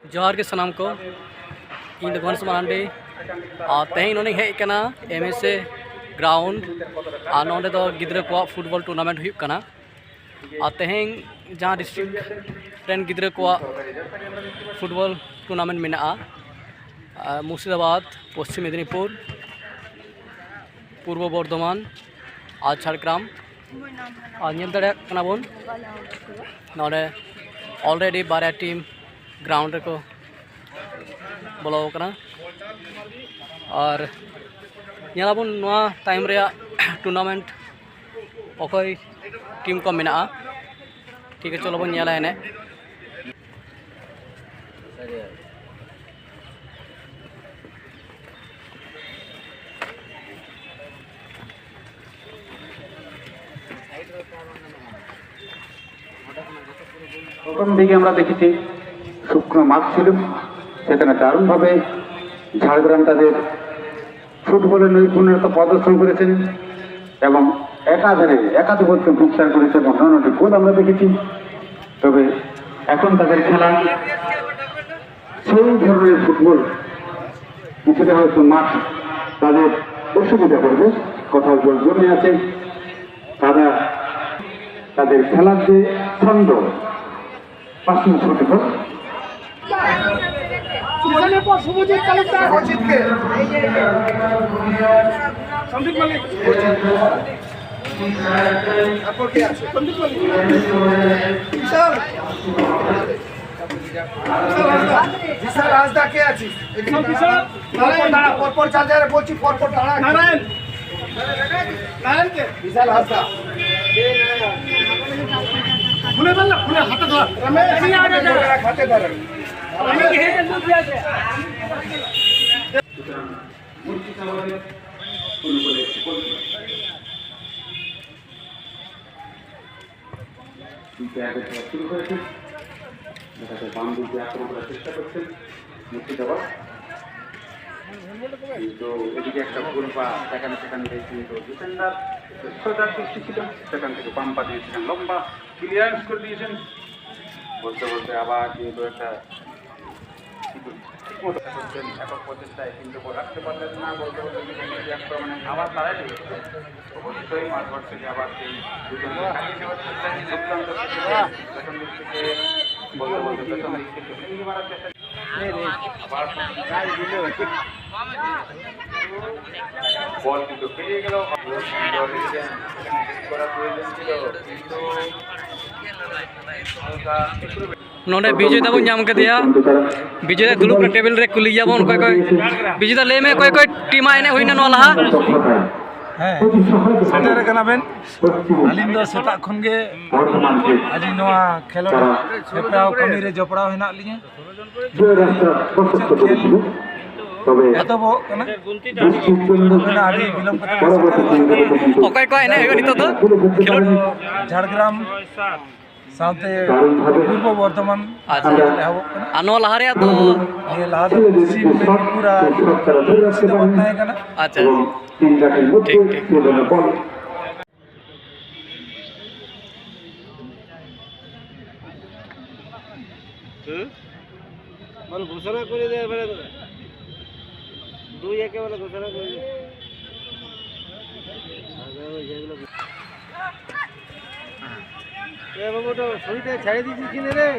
जोहार के सलाम को इन घनस मारांडी तेज नोनी हेकना MSA ग्राउंड नोडे दो गिद्रा को फुटबॉल टूर्नामेंट हुई कना तेज जहाँ डिस्ट्रिक्ट रेन गिद्रा को फुटबॉल टूर्नामेंट मेना मुर्शिदाबाद पश्चिम मेदिनीपुर पूर्व बर्धमान और झारग्राम नेल दाड़ा बन नोडे ऑलरेडी बारे टीम ग्राउंड को बोलो और नेलाबन टाइम रे टूर्नामेंट अकोय टीम को मेना ठीक है चलो बन नेला एने প্রথম দিকে আমরা দেখেছি শুকনো মাঠ ছিল, সেখানে দারুণভাবে ঝাড়গ্রাম তাদের ফুটবলের নৈপুণ্যতা প্রদর্শন করেছেন এবং একাধিপত্য বিস্তার করেছে এবং অন্যান্য গোল আমরা দেখেছি। তবে এখন তাদের খেলা সেই ধরনের ফুটবল কিছুটা হয়তো মাঠ তাদের অসুবিধা করবে, কোথাও গোল জমে আছে, তাদের খেলার যে ছন্দ পাঁচজন ফুটবল শুরু করেছে, দেখা যায় বাম দিকে আক্রমণ করার চেষ্টা করছেন মুর্শিদাবাদ, কিন্তু এদিকে একটা ভুল পা সেখানে কিন্তু ডিফেন্ডার সোজার সৃষ্টি ছিল, সেখান থেকে বাম পা দিয়েছিলেন, লম্বা ক্লিয়ারেন্স করে দিয়েছেন। বলতে বলতে আবার যেহেতু একটা ঠিকমতো করছেন একক প্রচেষ্টায়, কিন্তু রাখতে পারলেন না, বলতে বলতে আক্রমণে আবার তারাই লেগেছে। অবশ্যই মাঠঘর থেকে আবার সেই দুজন কাটিয়ে নেওয়ার চেষ্টা, দুর্দান্ত প্রথম দিক থেকে বলতে বলতে প্রথম দিক থেকে ভেঙে মারার চেষ্টা, বল কিন্তু পেরিয়ে গেল, করার প্রয়োজন ছিল কিন্তু नोडे विजयदा बन नाम कदिया विजयदा दुलुब टेबल रे कुलिया बन कोई कोई विजयदा ले में कोई कोई टीम आने होइना नो लहा ᱦᱮᱸ ᱥᱮᱴᱮᱨ ᱠᱟᱱᱟ ᱵᱮᱱ ᱟᱹᱞᱤᱧ ᱫᱚ ᱥᱮᱛᱟᱜ ᱠᱷᱚᱱ ᱜᱮ ᱟᱹᱞᱤᱧ ᱱᱚᱣᱟ ᱠᱷᱮᱞᱳᱰ ᱦᱮᱯᱨᱟᱣ ᱠᱟᱹᱢᱤ ᱨᱮ ᱡᱚᱯᱲᱟᱣ ᱦᱮᱱᱟᱜ ᱞᱤᱧᱟ। ᱮᱛᱚᱦᱚᱵᱚᱜ ᱠᱟᱱᱟ ᱟᱹᱰᱤ ᱵᱤᱞᱚᱢ ᱠᱟᱛᱮ ओकाय को एने होइगा नितो तो खेलोड ঝাড়গ্রাম साथे पूर्व बर्धमान एहबोग कना आनो लहा रे तो ये लहा तो पश्चिम मेदिनीपुर मुर्शिदाबाद ताहें कना। अच्छा ठीक ठीक মানে ঘোষণা করে দেয় মানে দুই একেবারে ঘোষণা করে দেয় বাবুটা শরীরটা ছেড়ে দিয়েছিস কিনে রে